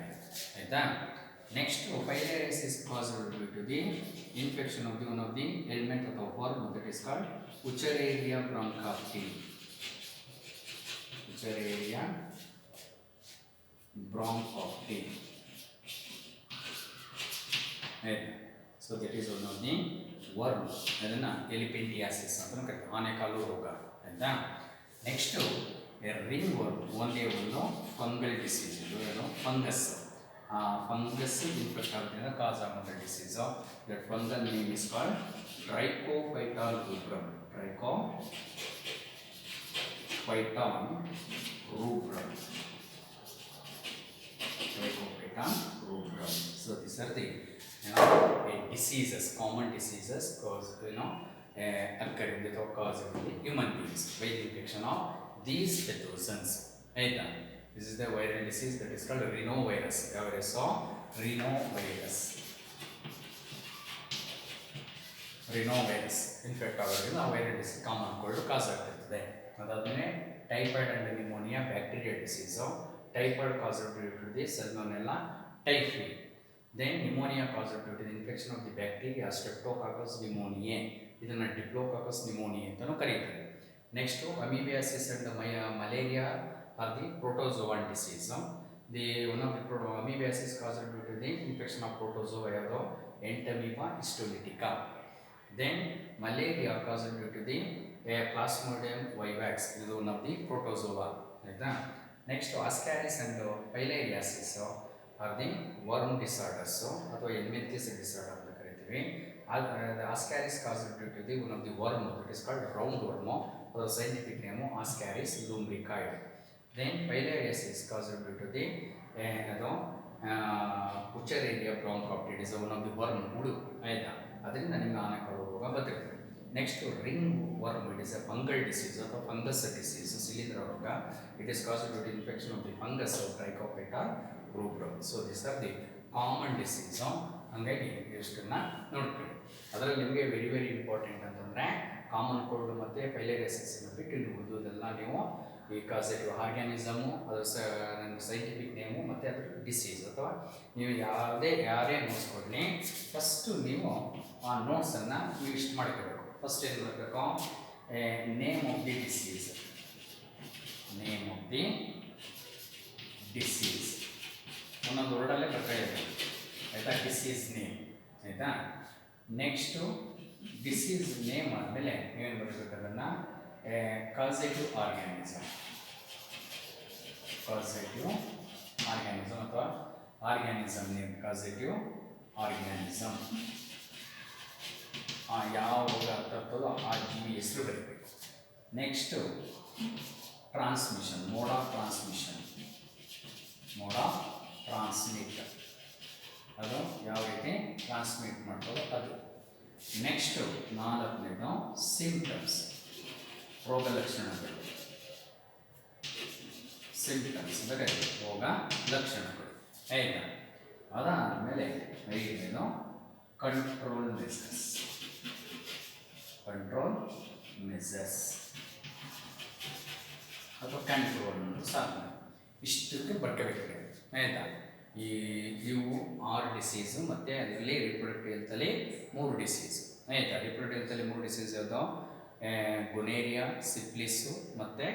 ಆಯಿತಾ. Next filariasis caused due to the infection of the one of the element of the worm that is called Wuchereria bancrofti. Wuchereria bancrofti ಆಯಿತಾ. So that is one of the worm, ಅದನ್ನು elephantiasis ಅಂತ ಕರೀತಾರೆ, ಆನೆಕಾಲು ರೋಗ ಆಯಿತಾ. Next ring worm ಒಂದೇ ಒಂದು fungal disease. ಇದು ಏನು ಫಂಗಸ್, ಫಂಗಸ್ ಇನ್ಫೆಕ್ಟ್ ಆಗೋದ್ರಿಂದ ಕಾಸ್ ಆಗುವಂಥ disease. That fungal name is called Trichophyton rubrum. Trichophyton rubrum. So these are the diseases, common diseases caused occurring with or caused in the human beings by the infection of these pathogens. This is the viral disease that is called rhinovirus. Rhinovirus infect ಆಗೋದ್ರಿಂದ viral disease common cold cause ಆಗ್ತಿರ್ತದೆ. ಅದಾದಮೇಲೆ typhoid and pneumonia bacteria disease. Typhoid caused due to the Salmonella typhi. Then pneumonia caused due to the infection of the bacteria Streptococcus pneumoniae. ಇದನ್ನು Diplococcus pneumoniae ಅಂತಲೂ ಕರೀತಾರೆ. Next amoebiasis and malaria are the protozoan disease. The one of the amoebiasis caused due to the infection of protozoa ಯಾವುದು Entamoeba ಹಿಸ್ಟೋಲಿಟಿಕಾ. Then malaria caused due to the Plasmodium vivax. This is one of the protozoa. Next, Ascaris and Filariasis are the worm disorders. ಅಥವಾ ಎಲ್ಮಿಂಥಿಸ್ disorder ಅಂತ ಕರೀತೀವಿ. The Ascaris caused due to the one of the worm that is called roundworm. The scientific name Ascaris lumbricae. Then Filariasis caused due to the Uchararia bronchoptid. It is one of the worm ಹುಳು ಆಯಿತಾ, ಅದರಿಂದ ನಿಮಗೆ ಆನೆಕಾಲು ರೋಗ ಬರ್ತದೆ. Next ringworm, it is a fungal disease ಅಥವಾ fungus disease, ಶಿಲೀಂಧ್ರ ರೋಗ. It is caused due to infection of the fungus Trichophyton rubrum. So this are the common disease. ಹಾಗಾಗಿ ಇಷ್ಟನ್ನು ನೋಡ್ಕೊಳ್ಳಿ. ಅದರಲ್ಲಿ ನಿಮಗೆ ವೆರಿ ವೆರಿ ಇಂಪಾರ್ಟೆಂಟ್ ಅಂತಂದರೆ ಕಾಮನ್ ಕೋಲ್ಡ್ ಮತ್ತು ಫೈಲೇರಿಯಾಸಿಸನ್ನು ಬಿಟ್ಟು ಉಳಿದುದೆಲ್ಲ ನೀವು ಈ ಕಾಸೆಟಿವ್ ಆರ್ಗ್ಯಾನಿಸಮು, ಅದರ ಸೈಂಟಿಫಿಕ್ ನೇಮು ಮತ್ತು ಅದರ ಡಿಸೀಸ್. ಅಥವಾ ನೀವು ಯಾರೇ ನೋಟ್ಸ್ ಕೊಡಲಿ, ಫಸ್ಟು ನೀವು ಆ ನೋಟ್ಸನ್ನು ನೀವು ಇಷ್ಟು ಮಾಡ್ಕೋಬೇಕು. ಫಸ್ಟ್ ಏನು ಮಾಡಬೇಕು, name of the disease. Name of the disease ಒಂದೊಂದು ವರ್ಡಲ್ಲೇ ಬರ್ತಾಯಿದೆ ಆಯಿತಾ, ಡಿಸೀಸ್ ನೇಮ್ ಆಯಿತಾ. ನೆಕ್ಸ್ಟು ಡಿಸೀಸ್ ನೇಮ್ ಆದಮೇಲೆ ನೀವೇನು ಬರಬೇಕು, ಅದನ್ನು ಕಾಸೆಟಿವ್ ಆರ್ಗ್ಯಾನಿಸಮ್. ಕಾಸೆಟಿವ್ ಆರ್ಗ್ಯಾನಿಸಮ್ ಅಥವಾ ಆರ್ಗ್ಯಾನಿಸಮ್ ನೇಮ್ ಕಾಸೆಟಿವ್ ಆರ್ಗ್ಯಾನಿಸಮ್. ಯಾವ ರೋಗ ಆಗ್ತದೋ ಆ ಜೀವಿ ಹೆಸರು ಬರಬೇಕು. Next transmission, mode of transmission. Mode of transmit, ಅದು ಯಾವ ರೀತಿ ಟ್ರಾನ್ಸ್ಮಿಟ್ ಮಾಡ್ತದೋ ಅದು. ನೆಕ್ಸ್ಟು ನಾಲ್ಕನೇದು ಸಿಂಪ್ಟಮ್ಸ್, ರೋಗ ಲಕ್ಷಣಗಳು. ಸಿಂಪ್ಟಮ್ಸ್ ಅಂದರೆ ರೋಗ ಲಕ್ಷಣಗಳು ಆಯಿತಾ. ಅದಾದಮೇಲೆ ಐದನೇದು ಕಂಟ್ರೋಲ್ ಮೆಸರ್ಸ್. ಕಂಟ್ರೋಲ್ ಮೆಸರ್ಸ್ ಅಥವಾ ಕಂಟ್ರೋಲ್ ಅನ್ನೋದು ಸಾಧನ. ಇಷ್ಟಕ್ಕೆ ಬರ್ಕೋಬೇಕಾಗಿದೆ ಆಯಿತಾ. ಇವು 6 ಡಿಸೀಸು ಮತ್ತು ಅದರಲ್ಲಿ ರಿಪ್ರೊಡಕ್ಟಿವ್ ಅಂತಲೇ 3 ಡಿಸೀಸು ಆಯಿತಾ. ರಿಪ್ರೊಡಕ್ಟಿವ್ ಅಂತಲೇ 3 ಡಿಸೀಸ್ ಯಾವುದು, ಗೊನೇರಿಯಾ, ಸಿಪ್ಲಿಸ್ಸು ಮತ್ತು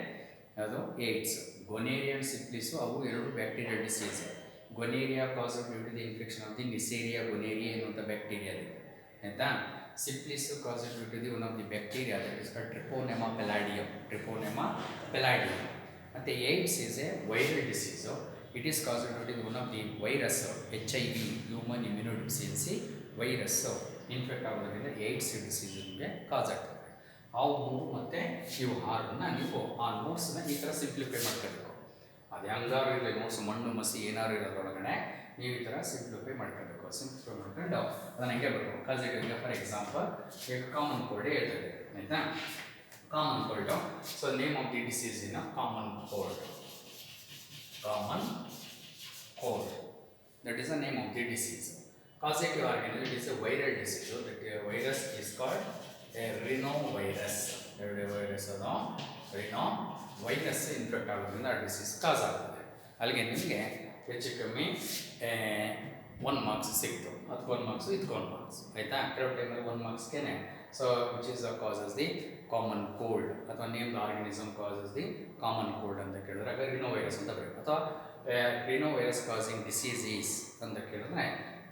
ಅದು ಏಡ್ಸ್. ಗೊನೇರಿಯಾ ಆ್ಯಂಡ್ ಸಿಪ್ಲಿಸ್ಸು ಅವು 2 bacterial disease. Gonorrhoea cause due to the infection of the Neisseria gonorrhoeae ಎನ್ನುವಂಥ ಬ್ಯಾಕ್ಟೀರಿಯಾ ಇದೆ ಆಯಿತಾ. Syphilis cause due to the one of the bacteria that is called Treponema pallidum. Treponema pallidum ಮತ್ತು AIDS is a viral disease. It is caused in one of the virus HIV, human immunodeficiency virus infect ಆಗೋದ್ರಿಂದ AIDS disease ನಿಮಗೆ cause ಆಗ್ತದೆ. ಅವು 3 ಮತ್ತು ಇವು 6 ನೀವು ಆ ನೋಟ್ಸನ್ನ ಈ ಥರ ಸಿಂಪ್ಲಿಫೈ ಮಾಡ್ಕೋಬೇಕು. ಅದು ಹೆಂಗಾರು ಇರಲಿ ನೋಟ್ಸ್ ಮಣ್ಣು ಮಸಿ ಏನಾರು ಇರೋದ್ರೊಳಗಡೆ ನೀವು ಈ ಥರ ಸಿಂಪ್ಲಿಫೈ ಮಾಡ್ಕೋಬೇಕು. ಸಿಂಪ್ಲಿಫೈ ಮಾಡ್ಕೊಂಡು ಅದನ್ನು ಹಂಗೆ ಬರಬೇಕು. ಕಾಸಿಗೆ ಫಾರ್ ಎಕ್ಸಾಂಪಲ್ ಈಗ ಕಾಮನ್ ಕೋಲ್ಡ್ ಹೇಳ್ತದೆ, ಆಯಿತಾ? Common cold. So name of the disease in common cold. Common cold. That is the name of the disease. Causative organism, it is a viral disease. So that virus is called a rhinovirus. Virus or rhinovirus infect ಆಗೋದ್ರಿಂದ ಆ disease ಕಾಸ್ ಆಗ್ತದೆ. ಅಲ್ಲಿಗೆ ನಿಮಗೆ ಹೆಚ್ಚು ಕಮ್ಮಿ 1 marks ಸಿಕ್ತು. ಅದಕ್ಕೆ 1 marks, ಇದಕ್ಕೆ 1 ಮಾರ್ಕ್ಸ್, ಆಯಿತಾ? ಕೆಲವು ಟೈಮಲ್ಲಿ 1 ಮಾರ್ಕ್ಸ್ಗೆ. So which is causes the common cold ಅಥವಾ name the organism causes the common cold ಅಂತ ಕೇಳಿದ್ರೆ ಆಗ ರಿನೋವೈರಸ್ ಅಂತ ಬರುತ್ತೆ. ಅಥವಾ ರಿನೋವೈರಸ್ ಕಾಸಿಂಗ್ ಡಿಸೀಸೀಸ್ ಅಂತ ಕೇಳಿದ್ರೆ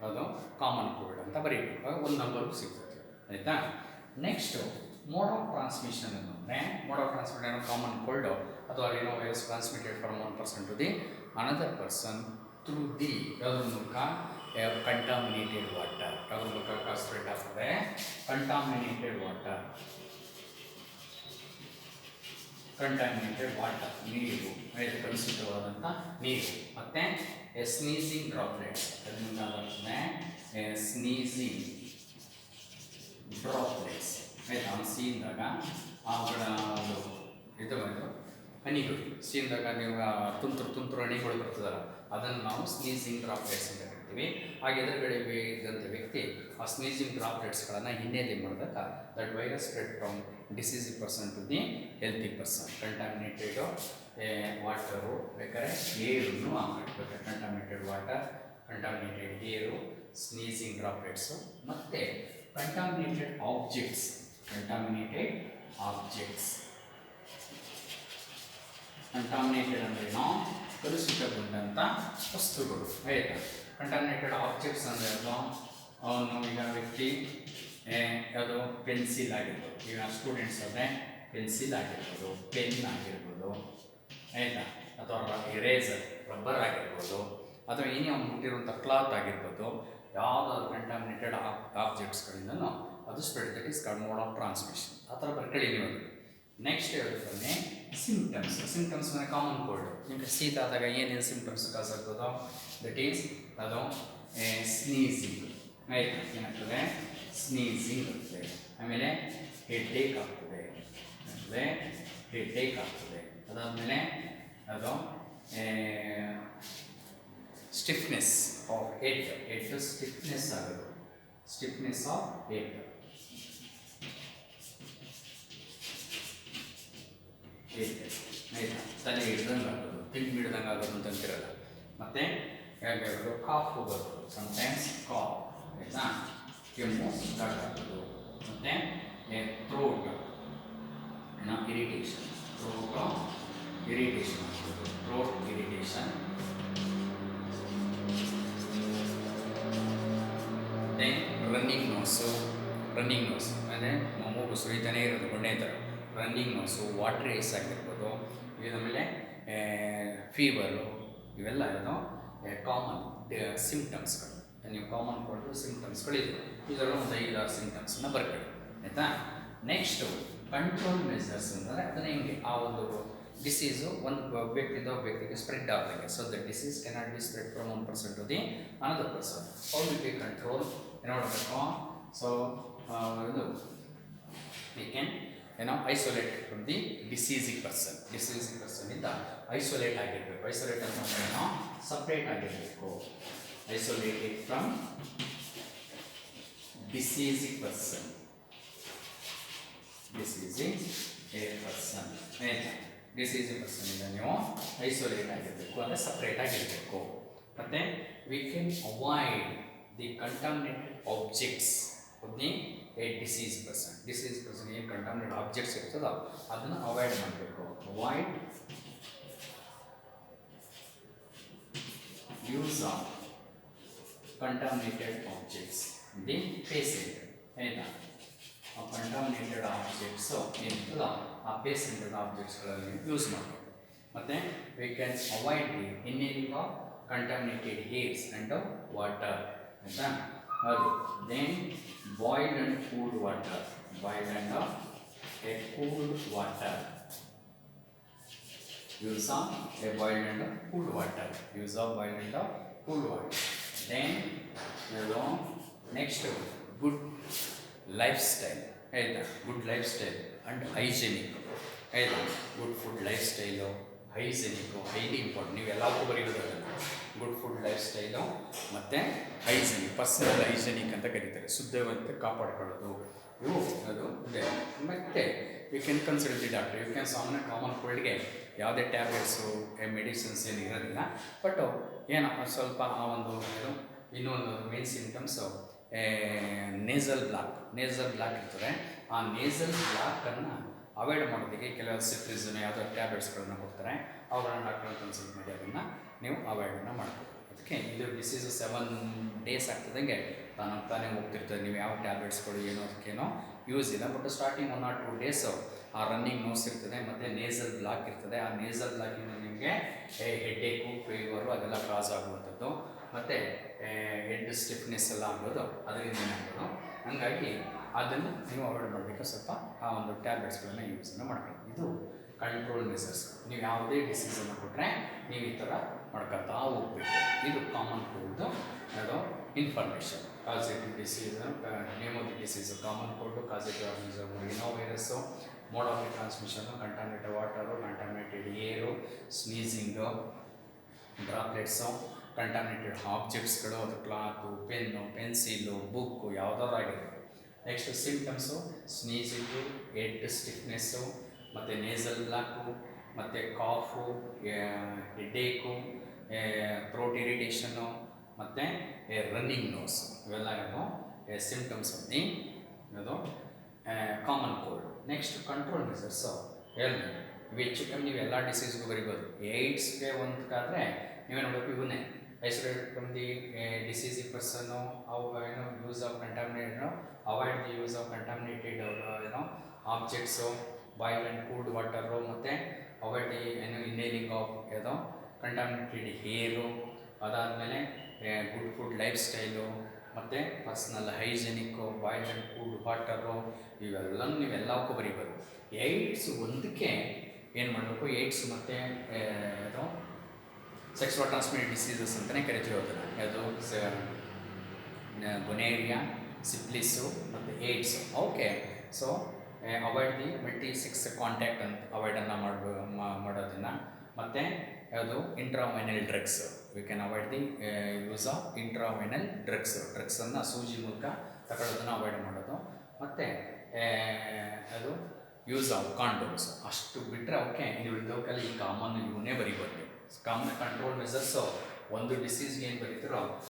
ಅದು ಕಾಮನ್ ಕೋಲ್ಡ್ ಅಂತ ಬರೀಬೇಕು. ಆಗ 1 ನಂಬರ್ ಸಿಗ್ತದೆ, ಆಯಿತಾ? ನೆಕ್ಸ್ಟು ಮೋಡ್ ಆಫ್ ಟ್ರಾನ್ಸ್ಮಿಷನ್ ಅಂದರೆ mode of transmission common cold ಅಥವಾ rhinovirus transmitted from 1 person to the another person through the ಯಾವುದ್ರ ಮೂಲಕ ಕಂಟಾಮಿನೇಟೆಡ್ ವಾಟರ್. ಯಾವುದ್ರ ಮೂಲಕ ಸ್ಪ್ರೆಡ್ ಆಗ್ತದೆ? Contaminated water. ಕಂಟಾಮಿನೇಟೆಡ್ ವಾಟರ್ ನೀರು, ಕಲುಷಿತವಾದಂಥ ನೀರು. ಮತ್ತು ಸ್ನೀಸಿಂಗ್ ಡ್ರಾಪ್ಲೆಟ್ಸ್, ಅದರಿಂದ ಬರ್ತದೆ ಸ್ನೀಸಿಂಗ್ ಡ್ರಾಪ್ಲೆಟ್ಸ್, ಆಯಿತಾ? ಸೀಂದಾಗ ಅವುಗಳ ಒಂದು ಇದು ಹನಿಗಳು, ಸೀಂದಾಗ ನೀವು ತುಂತುರು ಹನಿಗಳು ಬರ್ತದಲ್ಲ, ಅದನ್ನು ನಾವು ಸ್ನೀಸಿಂಗ್ ಡ್ರಾಪ್ಲೆಟ್ಸ್ ಅಂತ ಕರಿತೀವಿ. ಹಾಗೆ ಎದುರುಗಡೆ ಇದ್ದಂಥ ವ್ಯಕ್ತಿ ಆ ಸ್ನೀಸಿಂಗ್ ಡ್ರಾಪ್ಲೆಟ್ಸ್ಗಳನ್ನು ಹಿನ್ನೆಲೆ ಮಾಡಿದಾಗ that virus spread from diseased person to the healthy person. Contaminated water ಬೇಕಾದ್ರೆ ಏರನ್ನು ಹಾಕಬೇಕು. Contaminated water, contaminated air, sneezing droplets ಮತ್ತು contaminated objects. Contaminated objects, contaminated ಅಂದರೆ ನಾವು ಕಲುಷಿತಗೊಂಡಂಥ ವಸ್ತುಗಳು, ಆಯಿತಾ? ಕಂಟಾಮಿನೇಟೆಡ್ ಆಬ್ಜೆಕ್ಟ್ಸ್ ಅಂದರೆ ಅದು ಅವನು ಈಗ ವ್ಯಕ್ತಿ ಯಾವುದು ಪೆನ್ಸಿಲ್ ಆಗಿರ್ಬೋದು, ಈಗ ಸ್ಟೂಡೆಂಟ್ಸ್ ಅಂದರೆ ಪೆನ್ಸಿಲ್ ಆಗಿರ್ಬೋದು, ಪೆನ್ ಆಗಿರ್ಬೋದು, ಆಯಿತಾ? ಅಥವಾ ಇರೇಸರ್, ರಬ್ಬರ್ ಆಗಿರ್ಬೋದು, ಅಥವಾ ಏನೇ ಅವ್ನು ಮುಟ್ಟಿರುವಂಥ ಕ್ಲಾತ್ ಆಗಿರ್ಬೋದು, ಯಾವುದಾದ್ರು ಕಂಟಾಮಿನೇಟೆಡ್ ಆಬ್ಜೆಕ್ಟ್ಸ್ಗಳಿಂದನೂ ಅದು spread. That is called mode of transmission. ಆ ಥರ ಬರ್ಕೊಳ್ಳಿ ನೀವು. ನೆಕ್ಸ್ಟ್ ಹೇಳ್ತಾನೆ ಸಿಂಪ್ಟಮ್ಸ್. ಸಿಂಪ್ಟಮ್ಸ್ ಅಂದರೆ ಕಾಮನ್ ಕೋಲ್ಡ್. ನಿಮಗೆ ಶೀತ ಆದಾಗ ಏನೇನು ಸಿಂಪ್ಟಮ್ಸ್ ಕಾಸ್ ಆಗ್ತದೋ ದಟ್ ಈಸ್ ಅದು ಸ್ನೀಸಿಂಗ್, ಆಯಿತಾ? ಏನಾಗ್ತದೆ? ಸ್ನೀಸಿಂಗ್ ಆಗ್ತದೆ. ಆಮೇಲೆ ಹೆಡ್ಏಕ್ ಆಗ್ತದೆ, ಹೆಡ್ಏಕ್ ಆಗ್ತದೆ. ಅದಾದಮೇಲೆ ಅದು ಸ್ಟಿಫ್ನೆಸ್ ಆಫ್ ಹೆಡ್, ಸ್ಟಿಫ್ನೆಸ್ ಆಗೋದು, ಸ್ಟಿಫ್ನೆಸ್ ಆಫ್ ಹೆಡ್, ಆಯಿತಾ? ತಲೆ ಹಿಡ್ದಂಗೆ ಆಗೋದು, ತಿಂಡಿ ಹಿಡ್ದಂಗೆ ಆಗೋದು ಅಂತ ಅಂತಿರಲ್ಲ. ಮತ್ತು ಹೇಗೆ ಕಾಫ್ ಬರೋದು, ಸಮ್ಟೈಮ್ಸ್ ಕಾಫ್, ಆಯಿತಾ? ಕೆಮ್ಮು ಸ್ಟಾರ್ಟ್ ಆಗೋದು. ಮತ್ತು ಥ್ರೋಟ್ ಇರಿಟೇಷನ್, ಇರಿಟೇಷನ್ ಆಗ್ಬೋದು, throat irritation. Then running nose ಅಂದರೆ ಮೂಗು ಸುರಿತಾನೇ ಇರೋದು, ಗೊಣ್ಣೆ ಥರ ರನ್ನಿಂಗ್ ನೋಸು, ವಾಟ್ರ್ ಐಸ್ ಆಗಿರ್ಬೋದು. ಇದಾದಮೇಲೆ ಫೀವರು, ಇವೆಲ್ಲ ಏನು ಕಾಮನ್ ಸಿಂಪ್ಟಮ್ಸ್ಗಳು. ನೀವು ಕಾಮನ್ ಕೊಟ್ಟು ಸಿಂಪ್ಟಮ್ಸ್ಗಳಿದೆ. ಇದರಲ್ಲಿ ಒಂದು 5-6 ಸಿಂಪ್ಟಮ್ಸನ್ನು ಬರ್ಕೊಳ್ಳಿ, ಆಯಿತಾ? ನೆಕ್ಸ್ಟು ಕಂಟ್ರೋಲ್ ಮೆಸರ್ಸ್ ಅಂದರೆ ಅದನ್ನು ಹೆಂಗೆ ಆ ಒಂದು ಡಿಸೀಸು ಒಂದು ವ್ಯಕ್ತಿಯಿಂದ ವ್ಯಕ್ತಿಗೆ ಸ್ಪ್ರೆಡ್ ಆಗಲಿಕ್ಕೆ. So the disease cannot be spread from 1 person to the another person. How do we control ನೋಡಬೇಕು. ಸೊ ಇದು we can isolate from the diseasing person. Diseasing ಪರ್ಸನ್ನಿಂದ ಐಸೋಲೇಟ್ ಆಗಿರಬೇಕು. ಐಸೋಲೇಟ್ ಅಂತಂದ್ರೆ ಸಪ್ರೇಟ್ ಆಗಿರಬೇಕು. Isolated from diseasing person, diseasing a person, ಆಯಿತಾ? Diseasing ಪರ್ಸನ್ನಿಂದ ನೀವು isolate ಆಗಿರಬೇಕು, ಅಂದರೆ ಸಪ್ರೇಟ್ ಆಗಿರಬೇಕು. ಮತ್ತು we can avoid the contaminated objects of the a disease person. Disease person ಏನು ಕಂಟಾಮಿನೇಟೆಡ್ ಆಬ್ಜೆಕ್ಟ್ಸ್ ಇರ್ತದೋ ಅದನ್ನು ಅವಾಯ್ಡ್ ಮಾಡಬೇಕು. Avoid use of contaminated objects the patient, ಆಯಿತಾ? ಆ ಕಂಟಾಮಿನೇಟೆಡ್ ಆಬ್ಜೆಕ್ಟ್ಸು ಏನಿರ್ತದೋ ಆ ಪೇಷಂಟದ ಆಬ್ಜೆಕ್ಟ್ಸ್ಗಳಲ್ಲಿ ಯೂಸ್ ಮಾಡಬೇಕು. ಮತ್ತು we can avoid the inhaling of contaminated airs and water ಆಯಿತಾ. ಅದು then boiled and cooled water, boiled and a cooled water, use of a boiled and cooled water, use of boiled and cooled water. Then next good lifestyle, good lifestyle and hygienic, good food lifestyle, hygienic, highly important. ನೀವು ಎಲ್ಲಕ್ಕೂ ಬರೆಯೋದಲ್ಲ, good food lifestyle ಮತ್ತು hygienic, personal hygienic ಅಂತ ಕರೀತಾರೆ, ಶುದ್ಧವಂತೆ ಕಾಪಾಡ್ಕೊಳ್ಳೋದು, ಇವು ಅದು ಇದೆ. ಮತ್ತು you can consult the doctor, you can ಸಾಮಾನ್ಯ ಕಾಮನ್ ಕೋಲ್ಡ್ಗೆ ಯಾವುದೇ ಟ್ಯಾಬ್ಲೆಟ್ಸು ಮೆಡಿಸಿನ್ಸ್ ಏನು ಇರೋದಿಲ್ಲ, ಬಟ್ ಏನೋ ಸ್ವಲ್ಪ ಆ ಒಂದು ಇದು ಇನ್ನೊಂದು ಮೇನ್ ಸಿಂಟಮ್ಸು ನೇಸಲ್ ಬ್ಲಾಕ್ ಇರ್ತದೆ. ಆ ನೇಸಲ್ ಬ್ಲಾಕನ್ನು ಅವಾಯ್ಡ್ ಮಾಡೋದಕ್ಕೆ ಕೆಲವು ಸಿಟ್ರಿಸನ್ ಯಾವುದೋ ಟ್ಯಾಬ್ಲೆಟ್ಸ್ಗಳನ್ನ ಕೊಡ್ತಾರೆ, ಅವುಗಳನ್ನ ಡಾಕ್ಟರ್ ಕನ್ಸಲ್ಟ್ ಮಾಡಿ ಅದನ್ನು ನೀವು ಅವಾಯ್ಡನ್ನು ಮಾಡ್ಬೋದು. ಅದಕ್ಕೆ ಇದು ಡಿಸೀಸು 7 days ಆಗ್ತದಂಗೆ ತಾನೇ ಹೋಗ್ತಿರ್ತದೆ. ನೀವು ಯಾವ ಟ್ಯಾಬ್ಲೆಟ್ಸ್ಗಳು ಏನೋ ಅದಕ್ಕೇನೋ ಯೂಸ್ ಇಲ್ಲ, ಬಟ್ ಸ್ಟಾರ್ಟಿಂಗ್ 1 or 2 days ಆ ರನ್ನಿಂಗ್ ನೋಸ್ ಇರ್ತದೆ ಮತ್ತು ನೇಸಲ್ ಬ್ಲಾಕ್ ಇರ್ತದೆ. ಆ ನೇಸಲ್ ಬ್ಲಾಕಿಂದ ನಿಮಗೆ ಹೆಡ್ಡೇಕು, ಫೀವರು ಅದೆಲ್ಲ ಕಾಸ್ ಆಗುವಂಥದ್ದು, ಮತ್ತು ಹೆಡ್ ಸ್ಟಿಫ್ನೆಸ್ ಎಲ್ಲ ಆಗೋದು ಅದರಿಂದ ಏನಾಗೋದು. ಹಾಗಾಗಿ ಅದನ್ನು ನೀವು ಅವಾಯ್ಡ್ ಮಾಡಬೇಕು. ಸ್ವಲ್ಪ ಆ ಒಂದು ಟ್ಯಾಬ್ಲೆಟ್ಸ್ಗಳನ್ನು ಯೂಸನ್ನು ಮಾಡಬೇಕು. ಇದು ಕಂಟ್ರೋಲ್ ಮೆಸರ್ಸ್. ನೀವು ಯಾವುದೇ ಡಿಸೀಸನ್ನು ಕೊಟ್ಟರೆ ನೀವು ಈ ಥರ ಮಾಡ್ಕೊತಾ ಹೋಗ್ಬೇಕು. ಇದು ಕಾಮನ್ ಕೋಲ್ಡ್ದು ಅದು information. Causative disease, pneumonic disease, common cold, causative organism, rhinovirus, mode of transmission, contaminated water, contaminated air, sneezing, ಡ್ರಾಪ್ಲೆಟ್ಸು, contaminated ಆಬ್ಜೆಕ್ಟ್ಸ್ಗಳು, ಅದು ಕ್ಲಾತು, ಪೆನ್ನು, ಪೆನ್ಸಿಲು, ಬುಕ್ಕು ಯಾವುದಾದ್ರು ಆಗಿರ್ಬೋದು. ನೆಕ್ಸ್ಟ್ ಸಿಂಪ್ಟಮ್ಸು ಸ್ನೀಸಿಂಗು, ಹೆಡ್ ಸ್ಟಿಫ್ನೆಸ್ಸು, ಮತ್ತು ನೇಸಲ್ ಬ್ಲಾಕು, ಮತ್ತು ಕಾಫು, ಹೆಡ್ಡೇಕು, ಥ್ರೋಟ್ ಇರಿಟೇಷನ್ನು, ಮತ್ತು running nose, ಇವೆಲ್ಲ symptoms of the ಅದು common cold. Next control ಮೆಸರ್ಸು ಹೆಚ್ಚು ಕಮ್ಮಿ ನೀವು ಎಲ್ಲ ಡಿಸೀಸ್ಗೂ ಬರಿಬೋದು. ಏಡ್ಸ್ಗೆ ಒಂದಕ್ಕಾದರೆ ನೀವೇನು ಮಾಡಬೇಕು, ಇವನ್ನೇ isolate from the diseased person, ಅವು use of contaminated, avoid the use of contaminated objects, boiled and cooled water, ಮತ್ತು avoid the inhaling of contaminated air. ಅದಾದಮೇಲೆ ಗುಡ್ ಫುಡ್ ಲೈಫ್ ಸ್ಟೈಲು, ಮತ್ತು personal hygienic, boiled and cooled water, ಇವೆಲ್ಲನೂ ನೀವೆಲ್ಲಕ್ಕೂ ಬರೀಬೋದು. AIDS ಒಂದಕ್ಕೆ ಏನು ಮಾಡಬೇಕು, AIDS ಮತ್ತು ಅದು ಸೆಕ್ಸುವಲ್ ಟ್ರಾನ್ಸ್ಮಿಟೆಡ್ ಡಿಸೀಸಸ್ ಅಂತಲೇ ಕರಿತೀವಿ ಅದನ್ನು. ಅದು ಗೊನೇರಿಯಾ, ಸಿಪ್ಲಿಸ್ಸು ಮತ್ತು AIDS. Okay, so avoid the multi sex contact ಅಂತ ಅವಾಯ್ಡನ್ನು ಮಾಡೋದನ್ನು. ಮತ್ತು ಯಾವುದು intravenous drugs, we can avoid the use of intravenous ಡ್ರಗ್ಸನ್ನು ಸೂಜಿ ಮೂಲಕ ತಗೊಳ್ಳೋದನ್ನು ಅವಾಯ್ಡ್ ಮಾಡೋದು. ಮತ್ತು ಅದು ಯೂಸ್ ಆಫ್ ಕಾಂಡೋಮ್ಸ್. ಅಷ್ಟು ಬಿಟ್ಟರೆ ಓಕೆ, ನೀವು ಉಳಿದೋಕಲ್ಲಿ ಈ ಕಾಮನ್ ಇವನ್ನೇ ಬರೀಬೋದು. ಕಾಮನ್ ಕಂಟ್ರೋಲ್ ಮೆಸರ್ಸು ಒಂದು ಡಿಸೀಸ್ಗೆ ಏನು ಬರೀತೀರೋ